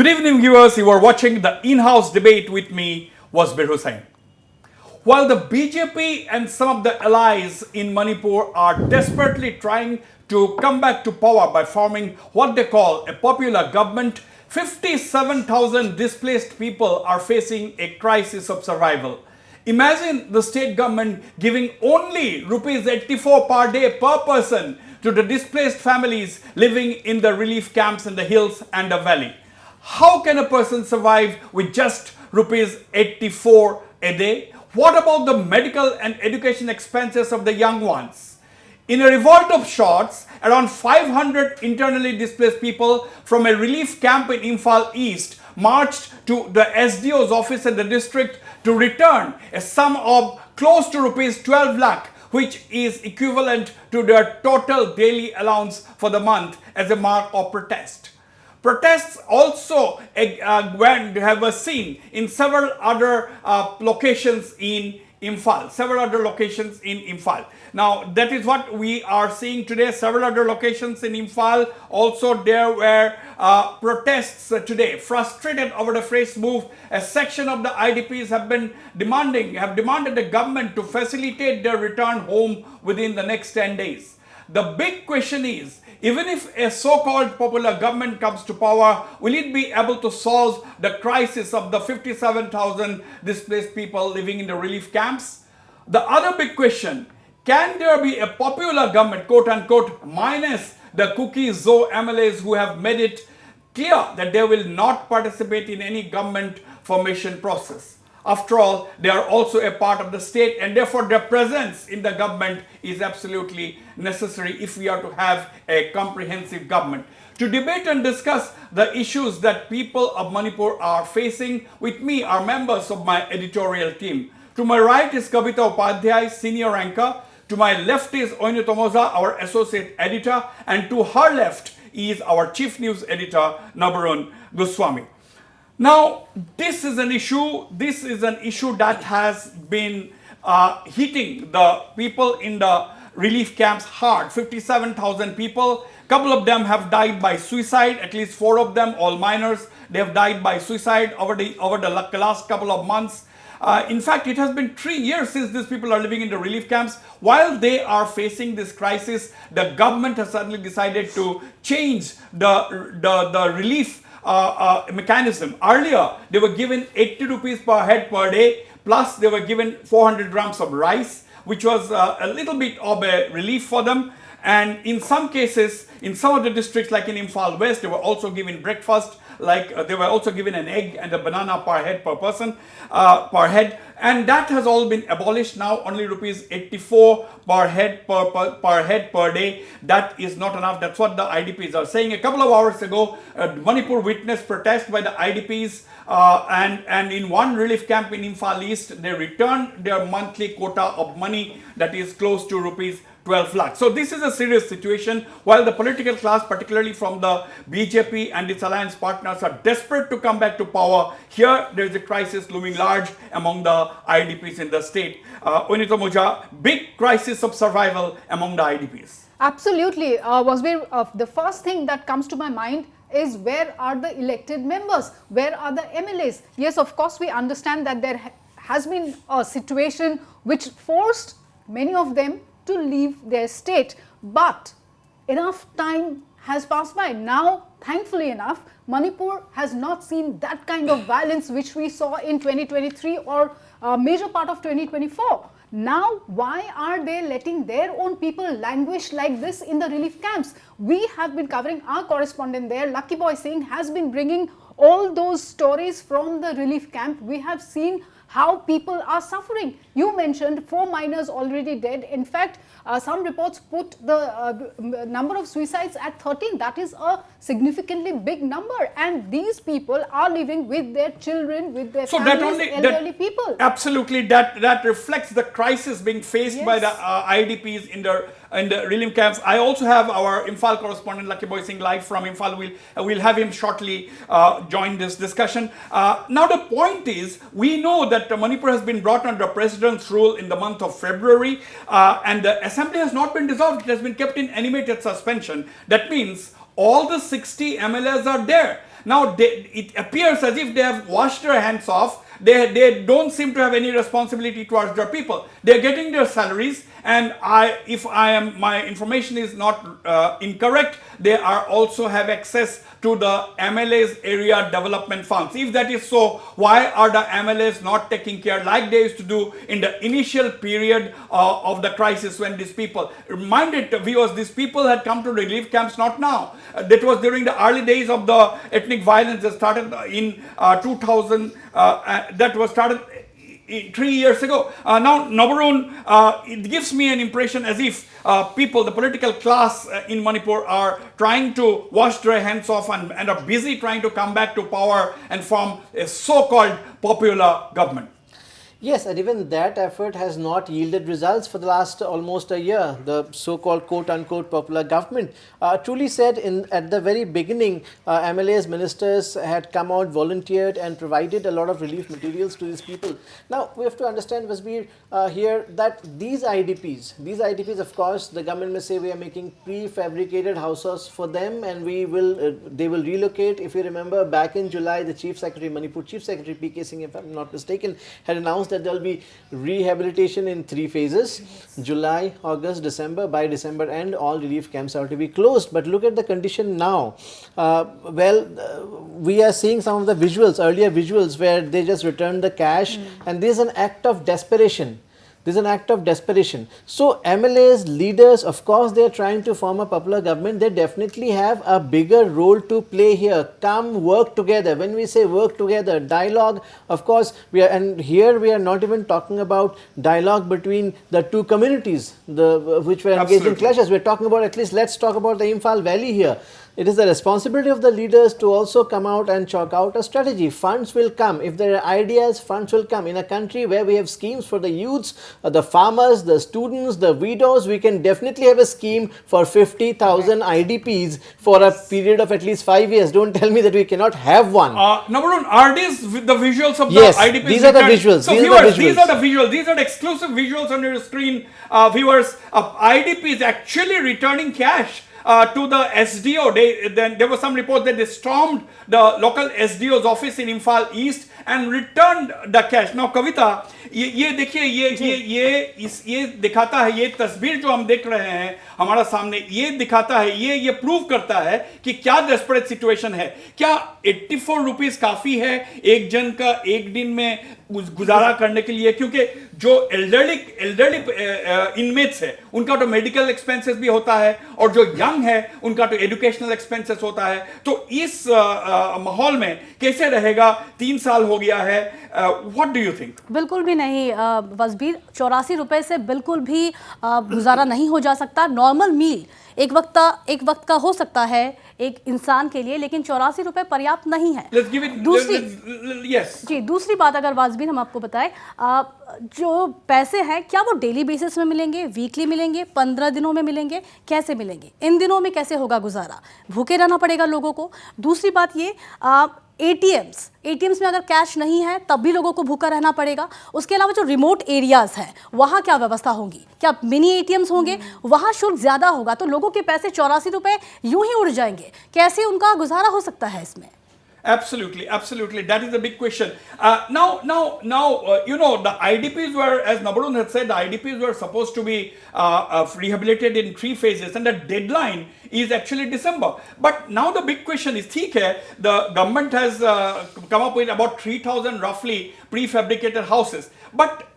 Good evening, viewers. You are watching the in-house debate with me, Wasbir Hussain. While the BJP and some of the allies in Manipur are desperately trying to come back to power by forming what they call a popular government, 57,000 displaced people are facing a crisis of survival. Imagine the state government giving only rupees 84 per day per person to the displaced families living in the relief camps in the hills and the valley. How can a person survive with just rupees 84 a day? What about the medical and education expenses of the young ones? In a revolt of sorts, around 500 internally displaced people from a relief camp in Imphal East marched to the SDO's office in the district to return a sum of close to rupees 12 lakh, which is equivalent to their total daily allowance for the month, as a mark of protest. Protests also have seen in several other locations in Imphal, Now, that is what we are seeing today. Several other locations in Imphal. Also, there were protests today. Frustrated over the phrase move, a section of the IDPs have demanded the government to facilitate their return home within the next 10 days. The big question is, even if a so-called popular government comes to power, will it be able to solve the crisis of the 57,000 displaced people living in the relief camps? The other big question, can there be a popular government, quote unquote, minus the cookies MLAs who have made it clear that they will not participate in any government formation process? After all, they are also a part of the state, and therefore their presence in the government is absolutely necessary if we are to have a comprehensive government. To debate and discuss the issues that people of Manipur are facing, with me are members of my editorial team. To my right is Kavita Upadhyay, senior anchor. To my left is Oinu Tomoza, our associate editor. And to her left is our chief news editor, Nabarun Goswami. Now, this is an issue that has been hitting the people in the relief camps hard. 57,000 people. Couple of them have died by suicide. At least 4 of them, all minors, they have died by suicide over the last couple of months. In fact, it has been 3 years since these people are living in the relief camps. While they are facing this crisis, the government has suddenly decided to change the relief mechanism. Earlier, they were given 80 rupees per head per day, plus they were given 400 grams of rice, which was a little bit of a relief for them. And in some cases, in some of the districts like in Imphal West, they were also given breakfast, they were also given an egg and a banana per head per person, per head. And that has all been abolished now. Only rupees 84 per head per day. That is not enough. That's what the IDPs are saying. A couple of hours ago, Manipur witnessed protest by the IDPs, and in one relief camp in Imphal East, they returned their monthly quota of money, that is close to rupees 12 lakh. So this is a serious situation. While the political class, particularly from the BJP and its alliance partners, are desperate to come back to power, here there is a crisis looming large among the IDPs in the state. Onito Moja, big crisis of survival among the IDPs. Absolutely. Wasbir, the first thing that comes to my mind is, where are the elected members? Where are the MLAs? Yes, of course, we understand that there has been a situation which forced many of them to leave their state, but enough time has passed by. Now, thankfully enough, Manipur has not seen that kind of violence which we saw in 2023 or a major part of 2024. Now, why are they letting their own people languish like this in the relief camps? We have been covering, our correspondent there, Lucky Boy Singh, has been bringing all those stories from the relief camp. We have seen how people are suffering. You mentioned 4 minors already dead. In fact, some reports put the number of suicides at 13. That is a significantly big number. And these people are living with their children, with their families, elderly people. Absolutely, that reflects the crisis being faced by the IDPs in the relief camps. I also have our Imphal correspondent Lucky Boy Singh live from Imphal. We'll have him shortly join this discussion. Now the point is, we know that Manipur has been brought under President's rule in the month of February, and the assembly has not been dissolved. It has been kept in animated suspension. That means all the 60 MLAs are there. Now it appears as if they have washed their hands off. They don't seem to have any responsibility towards their people. They're getting their salaries, and if my information is not incorrect, they are also have access to the MLA's area development funds. If that is so, why are the MLAs not taking care like they used to do in the initial period of the crisis when these people, reminded viewers, these people had come to relief camps not now. That was during the early days of the ethnic violence that started in 2000, that was started 3 years ago. Now, Nabarun, it gives me an impression as if people, the political class in Manipur, are trying to wash their hands off and are busy trying to come back to power and form a so-called popular government. Yes, and even that effort has not yielded results for the last almost a year. The so-called quote-unquote popular government truly said at the very beginning, MLAs, ministers had come out, volunteered and provided a lot of relief materials to these people. Now, we have to understand, Wasbir, here that these IDPs, of course, the government may say we are making prefabricated houses for them and they will relocate. If you remember, back in July, the Chief Secretary, Manipur Chief Secretary P.K. Singh, if I'm not mistaken, had announced that there will be rehabilitation in 3 phases, July, August, December. By December end, all relief camps are to be closed. But look at the condition now. We are seeing some of the earlier visuals where they just returned the cash, and this is an act of desperation. This is an act of desperation. So MLAs, leaders, of course, they are trying to form a popular government. They definitely have a bigger role to play here. Come work together. When we say work together, dialogue, of course, here we are not even talking about dialogue between the two communities which were engaged in clashes. We are talking about, at least let's talk about the Imphal Valley here. It is the responsibility of the leaders to also come out and chalk out a strategy. Funds will come. If there are ideas, funds will come. In a country where we have schemes for the youths, the farmers, the students, the widows, we can definitely have a scheme for 50,000 IDPs for a period of at least 5 years. Don't tell me that we cannot have one. Number one, are these the visuals of yes, the IDPs? These are the visuals. So viewers, these are the visuals. These are the exclusive visuals on your screen. Viewers, IDPs actually returning cash to the SDO. Then there was some report that they stormed the local SDO's office in Imphal East and returned the cash. Now Kavita, ये देखिए ये दिखाता है, ये तस्वीर जो हम देख रहे हैं हमारा सामने, ये दिखाता है, ये प्रूव करता है कि क्या डेस्परेट सिचुएशन है. क्या 84 रुपीस काफी है एक जन का एक दिन में गुजारा करने के लिए? क्योंकि जो एल्डरली इनमेट्स है उनका तो मेडिकल एक्सपेंसेस भी होता है और जो यंग है उनका तो एजुकेशनल एक्सपेंसेस होता है. तो इस माहौल में कैसे रहेगा? 3 साल हो गया है. What do you think? बिल्कुल भी नहीं वसबीर, 84 रुपए से बिल्कुल भी गुजारा नहीं हो जा सकता. नॉर्मल मील एक वक्त का हो सकता है एक इंसान के लिए, लेकिन 84 रुपए पर्याप्त नहीं है. दूसरी बात अगर वाजबीर हम आपको बताएं, जो पैसे हैं क्या वो डेली बेसिस में मिलेंगे, वीकली मिलेंगे, 15 दिनों में मिलेंगे, कैसे मिलेंगे? इन दिनों में कैसे होगा गुजारा? भूखे रहना पड़ेगा लोगों को. दूसरी बात ये एटीएम्स में अगर कैश नहीं है तब भी लोगों को भूखा रहना पड़ेगा. उसके अलावा जो रिमोट एरियाज हैं वहाँ क्या व्यवस्था होगी? क्या मिनी एटीएम्स होंगे? वहाँ शुल्क ज़्यादा होगा, तो लोगों के पैसे 84 रुपये यूं ही उड़ जाएंगे. कैसे उनका गुजारा हो सकता है इसमें? Absolutely. That is the big question. Now, the IDPs were, as Nabarun had said, the IDPs were supposed to be rehabilitated in 3 phases, and the deadline is actually December. But now the big question is, the government has come up with about 3,000 roughly prefabricated houses. But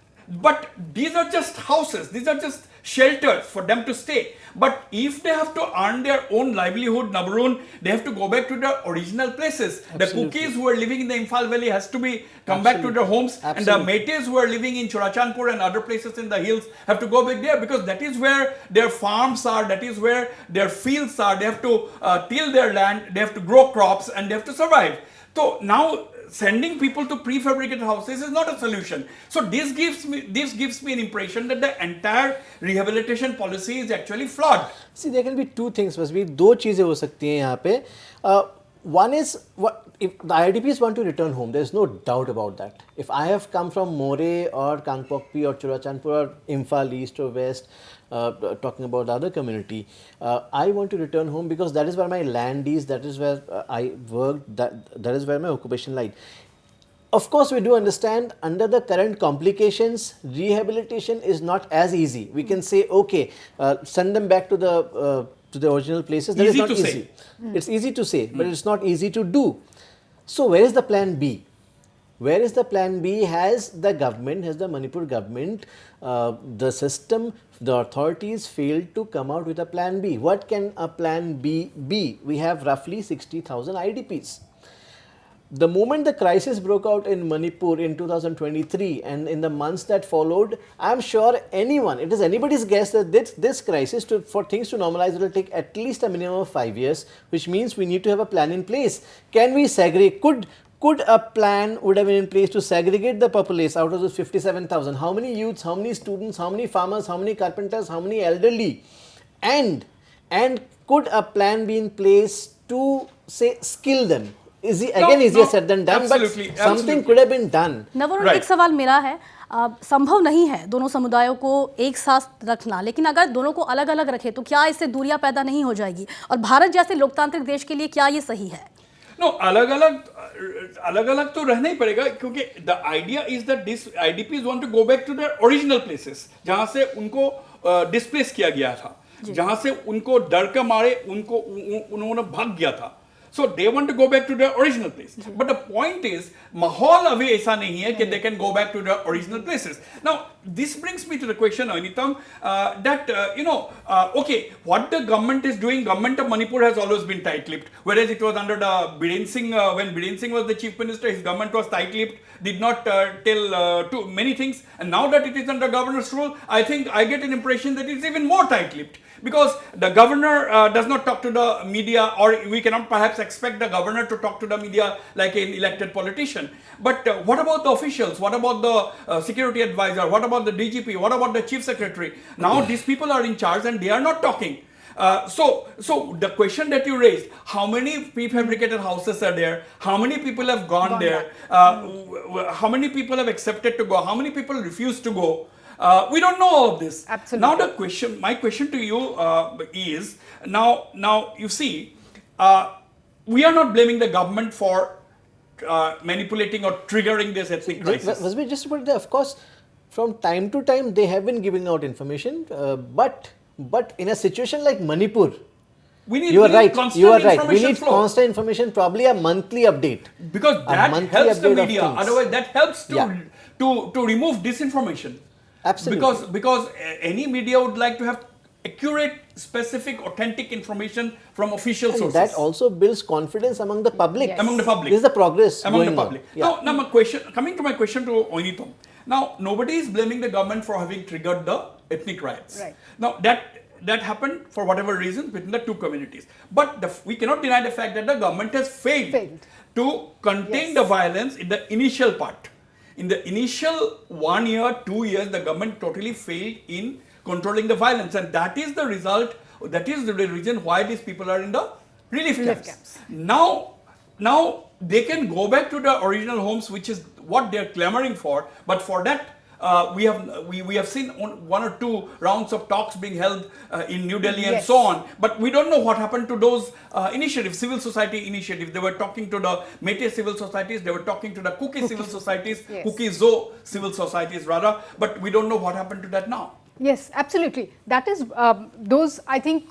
these are just houses. These are just shelters for them to stay. But if they have to earn their own livelihood, Nabarun, they have to go back to their original places. Absolutely. The Kukis who are living in the Imphal Valley has to come back to their homes. Absolutely. And the Metes who are living in Churachandpur and other places in the hills have to go back there, because that is where their farms are, that is where their fields are. They have to till their land, they have to grow crops, and they have to survive. So now sending people to prefabricated houses is not a solution. So this gives me an impression that the entire rehabilitation policy is actually flawed. See, there can be 2 things. बस भी 2 चीजें हो सकती हैं यहाँ पे. One is, what if the IDPs want to return home, there is no doubt about that. If I have come from More or Kangpokpi or Churachandpur or Imphal East or West, talking about the other community, I want to return home because that is where my land is, that is where I worked, that is where my occupation lied. Of course, we do understand under the current complications, rehabilitation is not as easy. We can say, okay, send them back to the original places. That is not easy. It's easy to say, but it's not easy to do. So where is the plan B? Where is the plan B? Has the government, has the Manipur government, the system, the authorities failed to come out with a plan B? What can a plan B be? We have roughly 60,000 IDPs. The moment the crisis broke out in Manipur in 2023 and in the months that followed, I am sure anyone, it is anybody's guess that this crisis, for things to normalize, it will take at least a minimum of 5 years, which means we need to have a plan in place. Can we segregate? Could a plan would have been in place to segregate the populace out of those 57,000? How many youths, how many students, how many farmers, how many carpenters, how many elderly? And could a plan be in place to, say, skill them? Easier said than done, but something could have been done. नवरुण, एक सवाल मेरा है, संभव नहीं है दोनों समुदायों को एक साथ रखना, लेकिन अगर दोनों को अलग अलग रखे तो क्या इससे दूरियां पैदा नहीं हो जाएगी? और भारत जैसे लोकतांत्रिक देश के लिए क्या ये सही है? नो, अलग अलग तो रहना ही पड़ेगा, क्योंकि the idea is that this IDPs want to go back to their original places, जहां से उनको डिस्प्लेस किया गया था, जहां से उनको डर के मारे उन्होंने भाग गया था. So they want to go back to their original place. But the point is, माहौल अभी ऐसा नहीं है कि they can go back to their original places. Now, this brings me to the question, Anitam, that, okay, what the government is doing, government of Manipur has always been tight-lipped. Whereas it was under the Biren Singh, when Biren Singh was the chief minister, his government was tight-lipped, did not tell too many things. And now that it is under governor's rule, I think I get an impression that it's even more tight-lipped. Because the governor does not talk to the media, or we cannot perhaps expect the governor to talk to the media like an elected politician. But what about the officials? What about the security advisor? What about the DGP? What about the chief secretary? Now these people are in charge and they are not talking. So the question that you raised, how many prefabricated houses are there? How many people have gone there? How many people have accepted to go? How many people refuse to go? We don't know all of this. Absolutely. Now my question to you is, now you see, we are not blaming the government for manipulating or triggering this ethnic crisis. Wasbir, just to put it there, of course, from time to time they have been giving out information, but in a situation like Manipur, you are right. We need constant information, probably a monthly update. Because that helps the media. Otherwise, that helps to remove disinformation. Absolutely. Because any media would like to have accurate, specific, authentic information from official sources. That also builds confidence among the public. Yes. Among the public. This is the progress among going the public. On. Now, coming to my question to Oinitom. Now, nobody is blaming the government for having triggered the ethnic riots. Right. Now, that happened for whatever reason within the two communities. But we cannot deny the fact that the government has failed to contain the violence in the initial part. In the initial 1 year, 2 years, the government totally failed in controlling the violence, and that is the result, that is the reason why these people are in the relief camps. Now they can go back to the original homes, which is what they are clamoring for, but for that we have seen one or two rounds of talks being held in New Delhi and so on, but we don't know what happened to those initiatives, civil society initiatives. They were talking to the Métis civil societies, they were talking to the Kuki civil societies, Kuki Zo civil societies rather, but we don't know what happened to that now. Yes, absolutely. That is, those, I think,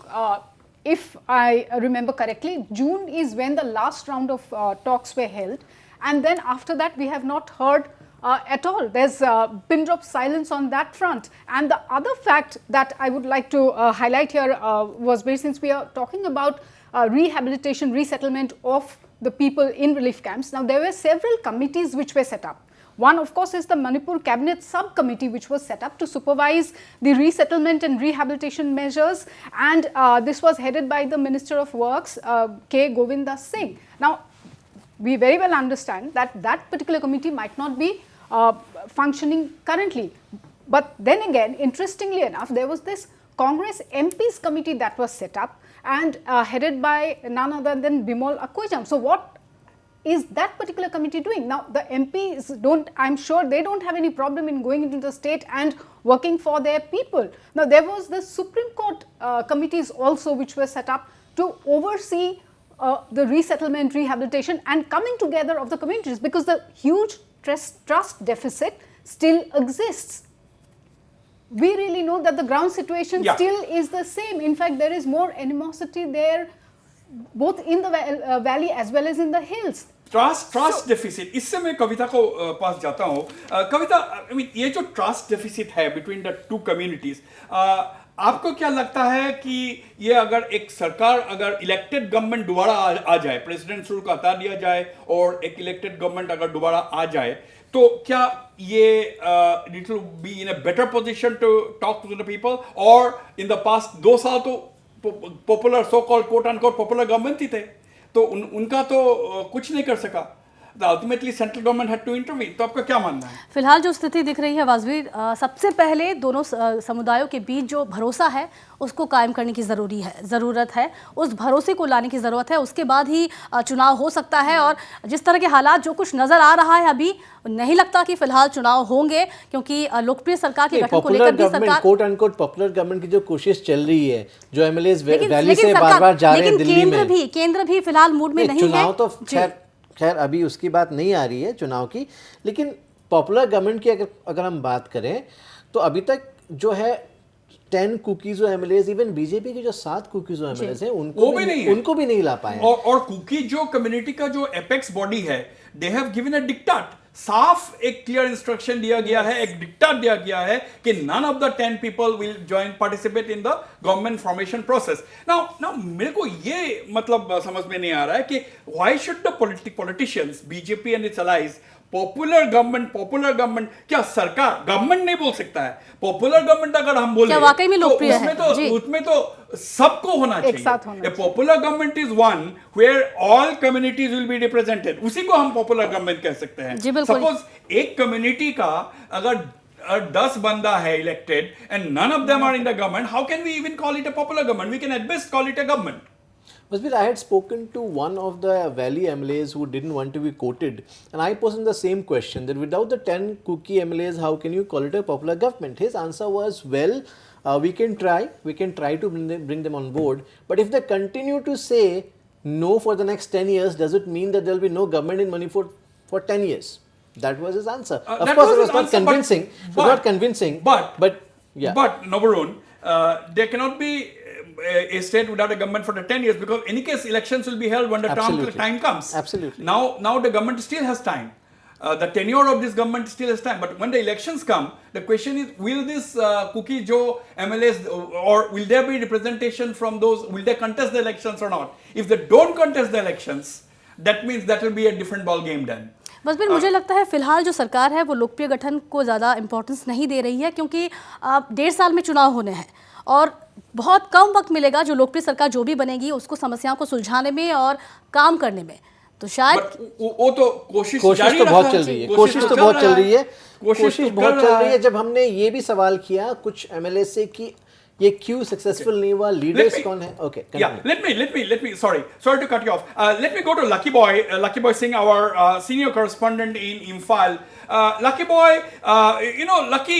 if I remember correctly, June is when the last round of talks were held, and then after that we have not heard at all. There's pin drop silence on that front. And the other fact that I would like to highlight here was, since we are talking about rehabilitation, resettlement of the people in relief camps. Now, there were several committees which were set up. One, of course, is the Manipur Cabinet Subcommittee, which was set up to supervise the resettlement and rehabilitation measures, and this was headed by the Minister of Works, K. Govinda Singh. Now, we very well understand that that particular committee might not be functioning currently. But then again, interestingly enough, there was this Congress MPs committee that was set up, and headed by none other than Bimol Akujam. So what is that particular committee doing? Now the MPs don't, I'm sure they don't have any problem in going into the state and working for their people. Now there was the Supreme Court committees also which were set up to oversee the resettlement, rehabilitation and coming together of the communities, because the huge trust deficit still exists. We really know that the ground situation still is the same. In fact, there is more animosity there, both in the valley as well as in the hills. Trust deficit, इससे मैं कविता को पास जाता हूँ. कविता, I mean ये जो trust deficit है between the two communities, आपको क्या लगता है कि ये अगर एक सरकार, अगर इलेक्टेड गवर्नमेंट दोबारा आ जाए, प्रेसिडेंट रूल को हटा दिया जाए और एक इलेक्टेड गवर्नमेंट अगर दोबारा आ जाए, तो क्या ये it will be in a better position to talk to the people? और इन द पास्ट 2 साल तो popular so called quote unquote popular government ही थे, तो उनका तो कुछ नहीं कर सका. Ultimately central government had to intervene. तो आपका क्या मानना है? फिलहाल जो स्थिति दिख रही है वासबीर, सबसे पहले दोनों समुदायों के बीच जो भरोसा है उसको कायम करने की ज़रूरत है. उस भरोसे को लाने की ज़रूरत है. उसके बाद ही चुनाव हो सकता है. और जिस तरह के हालात जो कुछ नज़र आ रहा है, अभी नहीं लगता कि फिलहाल चुनाव होंगे, क्योंकि लोकप्रिय सरकार के गठन को लेकर भी सरकार कोट अनकोट पॉपुलर गवर्नमेंट की जो कोशिश चल रही है, जो एमएलएस वैली से बार-बार जा रहे हैं दिल्ली में, केंद्र भी फिलहाल मूड में नहीं है. चुनाव तो खैर अभी उसकी बात नहीं आ रही है चुनाव की, लेकिन पॉपुलर गवर्नमेंट की अगर हम बात करें तो अभी तक जो है 10 कुकीज और एमएलएस, इवन बीजेपी के जो 7 कुकीज और एमएलएस हैं उनको भी नहीं ला पाए. और कुकी जो कम्युनिटी का जो एपेक्स बॉडी है, they have given a dictate. साफ एक क्लियर इंस्ट्रक्शन दिया गया है, एक डिक्टेट दिया गया है कि none of the 10 people will join participate in the government formation process. Now मेरे को ये मतलब समझ में नहीं आ रहा है कि why should the politicians, BJP and its allies, popular government, क्या सरकार गवर्नमेंट नहीं बोल सकता है? पॉपुलर गवर्नमेंट अगर हम बोले वाकई में लोकप्रिय है, उसमें तो सबको होना चाहिए. Popular government is one where all communities will be represented. उसी को हम पॉपुलर गवर्नमेंट कह सकते हैं. सपोज एक कम्युनिटी का अगर 10 बंदा है elected and none of them are in the government, how can we even call it a popular government? We can at best call it a government. Wasbir, I had spoken to one of the Valley MLAs who didn't want to be quoted, and I posed him the same question, that without the 10 cookie MLAs, how can you call it a popular government? His answer was, well, we can try to bring them on board, but if they continue to say no for the next 10 years, does it mean that there will be no government in Manipur for 10 years? That was his answer. Of course, it was not convincing. But yeah. But Nobarun, there cannot be a state without a government for the 10 years, because in any case elections will be held when the time comes. Absolutely. Now the government still has time. The tenure of this government still has time. But when the elections come, the question is, will this Cookie Joe MLAs, or will there be representation from those, will they contest the elections or not? If they don't contest the elections, that means that will be a different ball game then. बस फिर मुझे लगता है फिलहाल जो सरकार है वो लोकप्रिय गठन को ज़्यादा इंपॉर्टेंस नहीं दे रही है, क्योंकि 1.5 साल में चुनाव होने हैं और बहुत कम वक्त मिलेगा जो लोकप्रिय सरकार जो भी बनेगी उसको समस्याओं को सुलझाने में और काम करने में. तो शायद वो तो कोशिश तो बहुत चल रही है. जब हमने ये भी सवाल किया कुछ एमएलए से कि ये क्यों सक्सेसफुल नहीं हुआ, लीडर्स कौन है? Okay, let me sorry to cut you off. Let me go to Lucky Boy Singh, our senior correspondent in Imphal. Lucky Boy, Lucky,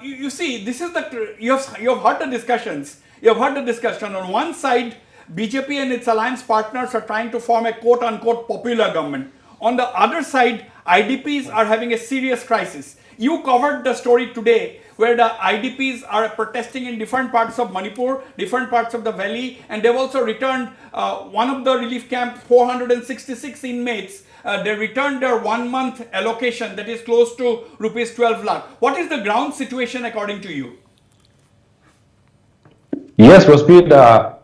you see, this is you have heard the discussions. You have heard the discussion. On one side, BJP and its alliance partners are trying to form a quote-unquote popular government. On the other side, IDPs are having a serious crisis. You covered the story today where the IDPs are protesting in different parts of Manipur, different parts of the valley, and they've also returned one of the relief camp, 466 inmates. They returned their 1 month allocation, that is close to rupees 12 lakh. What is the ground situation according to you? Yes, Wasbir,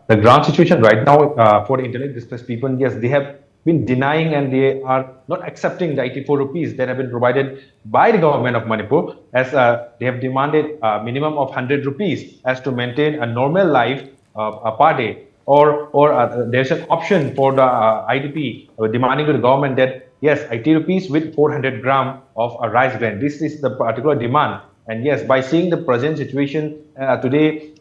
the ground situation right now for the internally displaced people, yes, they have been denying and they are not accepting the 84 rupees that have been provided by the government of Manipur, as they have demanded a minimum of 100 rupees as to maintain a normal life per day. Or there's an option for the IDP demanding to the government that, yes, 80 rupees with 400 gram of rice grain. This is the particular demand. And yes, by seeing the present situation today,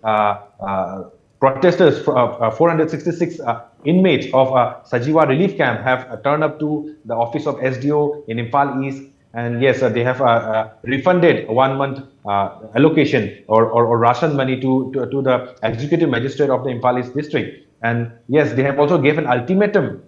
protesters, 466 inmates of Sajiwa relief camp have turned up to the office of SDO in Imphal East. And yes, they have refunded 1 month allocation or ration money to the executive magistrate of the Imphal East district. And yes, they have also given ultimatum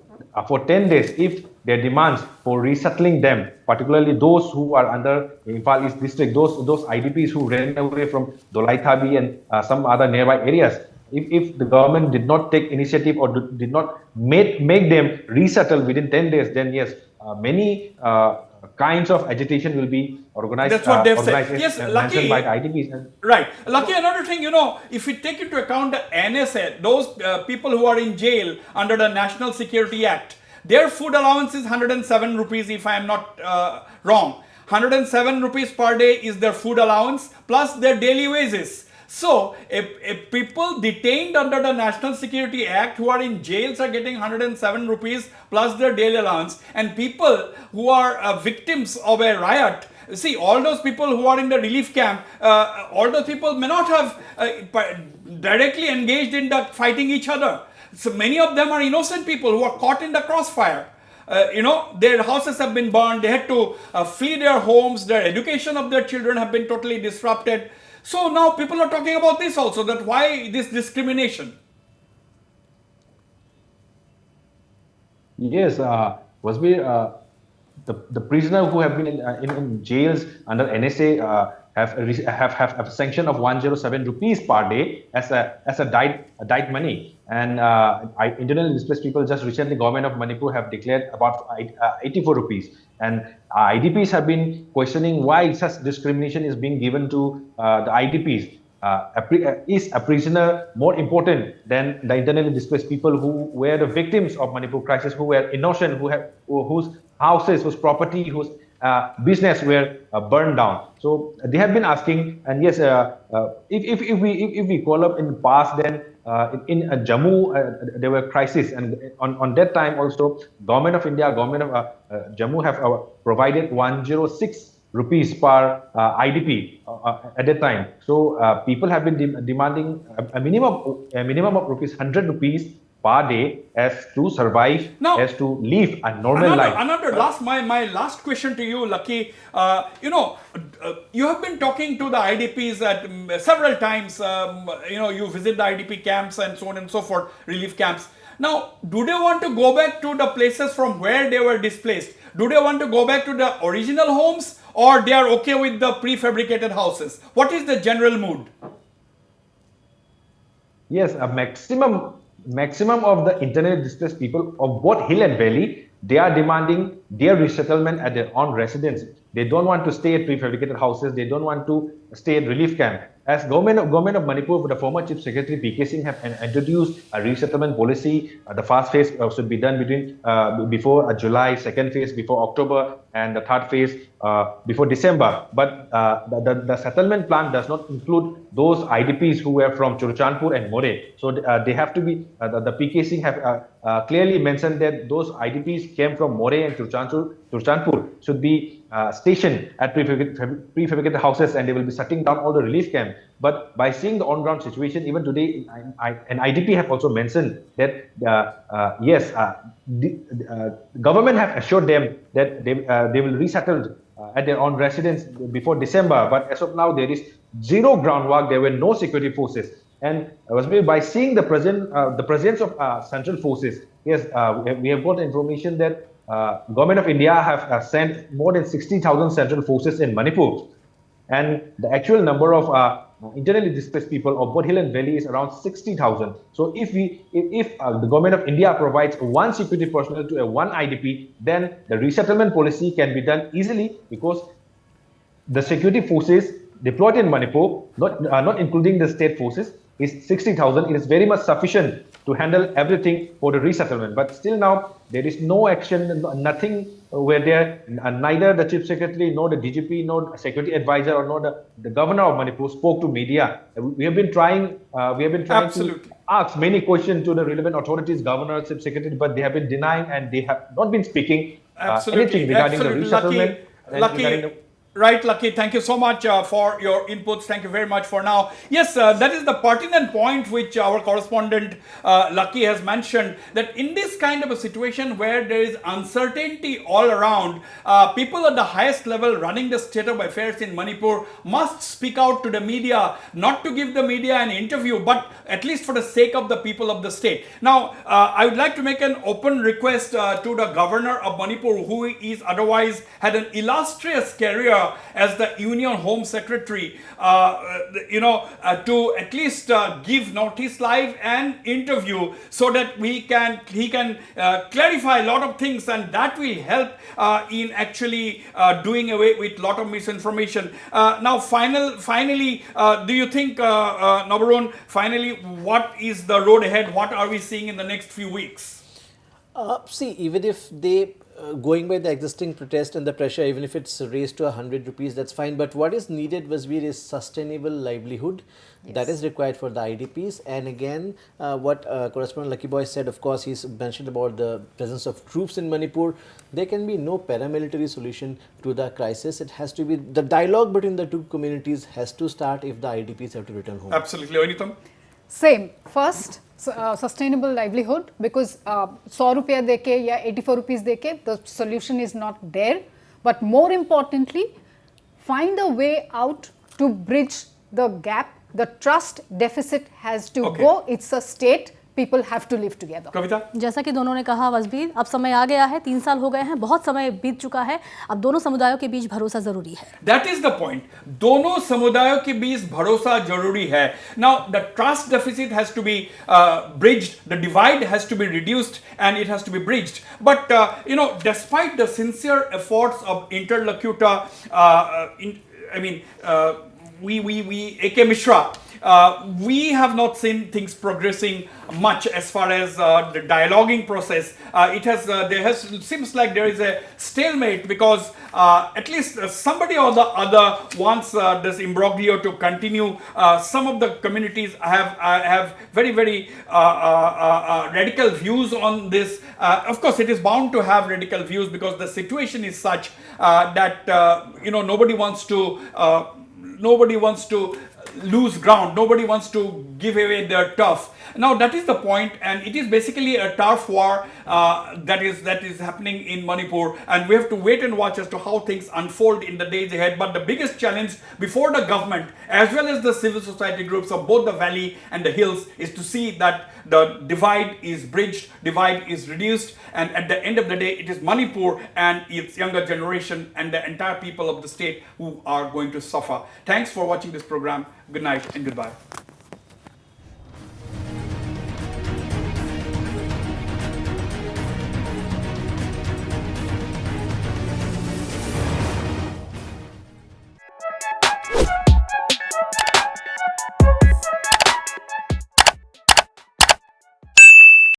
for 10 days if their demands for resettling them, particularly those who are under Imphal East district, those IDPs who ran away from Dolaithabi and some other nearby areas. If the government did not take initiative or did not make them resettle within 10 days, then yes, many kinds of agitation will be organized. That's what they've said. Organized Yes, and Lucky. mentioned by the IDPs. Right. Lucky, another thing, if we take into account the NSA, those people who are in jail under the National Security Act, their food allowance is 107 rupees, if I am not wrong. 107 rupees per day is their food allowance plus their daily wages. So, if people detained under the National Security Act who are in jails are getting 107 rupees plus their daily allowance, and people who are victims of a riot, see, all those people who are in the relief camp, all those people may not have directly engaged in the fighting each other. So many of them are innocent people who are caught in the crossfire. Their houses have been burned, they had to flee their homes, their education of their children have been totally disrupted. So now people are talking about this also, that why this discrimination? Yes, Wasbir, the prisoner who have been in jails under NSA have a sanction of 107 rupees per day as a diet money. And internally displaced people, just recently government of Manipur have declared about 84 rupees. And IDPs have been questioning why such discrimination is being given to the IDPs. Is a prisoner more important than the internally displaced people who were the victims of Manipur crisis, who were innocent, whose houses, whose property, whose business were burned down? So they have been asking, and yes, if we call up in the past, then in Jammu there were crises, and on that time also government of India, government of Jammu have provided 106 rupees per IDP at that time. So people have been demanding a minimum of 100 rupees per day as to survive, Now, as to live a normal life. My last question to you, Lucky. You have been talking to the IDPs at several times. You visit the IDP camps and so on and so forth, relief camps. Now, do they want to go back to the places from where they were displaced? Do they want to go back to the original homes, or they are okay with the prefabricated houses? What is the general mood? Yes, a maximum of the internally displaced people of both hill and valley, they are demanding their resettlement at their own residence. They don't want to stay at prefabricated houses. They don't want to stay at relief camp. As government of Manipur, the former Chief Secretary PK Singh have introduced a resettlement policy. The first phase should be done before July, second phase before October, and the third phase before December. But the settlement plan does not include those IDPs who were from Churchandpur and More. So they have to be, the PK Singh have clearly mentioned that those IDPs came from More and Churchandpur should be stationed at prefabricated houses, and they will be shutting down all the relief camps. But by seeing the on-ground situation, even today, an IDP have also mentioned that yes, the government have assured them that they will resettle at their own residence before December. But as of now, there is zero groundwork. There were no security forces. And by seeing the presence of central forces, yes, we have got information that Government of India have sent more than 60,000 central forces in Manipur, and the actual number of internally displaced people of both hill and valley is around 60,000. So if the Government of India provides one security personnel to one IDP, then the resettlement policy can be done easily, because the security forces deployed in Manipur, not including the state forces, is 60,000. It is very much sufficient to handle everything for the resettlement. But still now, there is no action, nothing where there, neither the Chief Secretary, nor the DGP, nor the Security Advisor, or nor the Governor of Manipur spoke to media. We have been trying Absolutely. to ask many questions to the relevant authorities, Governor, Chief Secretary, but they have been denying, and they have not been speaking anything regarding the resettlement. Lucky, Right, Lucky. Thank you so much for your inputs. Thank you very much for now. Yes, that is the pertinent point which our correspondent Lucky has mentioned, that in this kind of a situation where there is uncertainty all around, people at the highest level running the state of affairs in Manipur must speak out to the media, not to give the media an interview, but at least for the sake of the people of the state. Now, I would like to make an open request to the governor of Manipur, who is otherwise had an illustrious career as the Union Home Secretary, to at least give Northeast Live an interview so that he can clarify a lot of things, and that will help in actually doing away with a lot of misinformation. Now, finally, do you think, Nabarun, finally, what is the road ahead? What are we seeing in the next few weeks? See, even if they going by the existing protest and the pressure, even if it's raised to 100 rupees, that's fine. But what is needed, Wasbir, is sustainable livelihood. Yes. That is required for the IDPs. And again, what correspondent Lucky Boy said, of course, he's mentioned about the presence of troops in Manipur. There can be no paramilitary solution to the crisis. It has to be, the dialogue between the two communities has to start if the IDPs have to return home. Absolutely. Anitam? Same. First, sustainable livelihood, because 100 rupees deke ya 84 rupees deke, the solution is not there. But more importantly, find a way out to bridge the gap. The trust deficit has to go. It's a state. People have to live together. कविता? जैसा कि दोनों ने कहा वसबीर, अब समय आ गया है, 3 साल हो गए हैं, बहुत समय बीत चुका है, अब दोनों समुदायों के बीच भरोसा जरूरी है. That is the point. दोनों समुदायों के बीच भरोसा जरूरी है. Now, the trust deficit has to be bridged, the divide has to be reduced, and it has to be bridged. But despite the sincere efforts of interlocutor, A.K. Mishra, we have not seen things progressing much as far as the dialoguing process. Seems like there is a stalemate, because at least somebody or the other wants this imbroglio to continue. Some of the communities have very, very radical views on this. Of course, it is bound to have radical views because the situation is such that nobody wants to lose ground. Nobody wants to give away their turf. Now, that is the point, and it is basically a turf war that is happening in Manipur, and we have to wait and watch as to how things unfold in the days ahead. But the biggest challenge before the government, as well as the civil society groups of both the valley and the hills, is to see that the divide is bridged, divide is reduced, and at the end of the day, it is Manipur and its younger generation and the entire people of the state who are going to suffer. Thanks for watching this program. Good night and goodbye.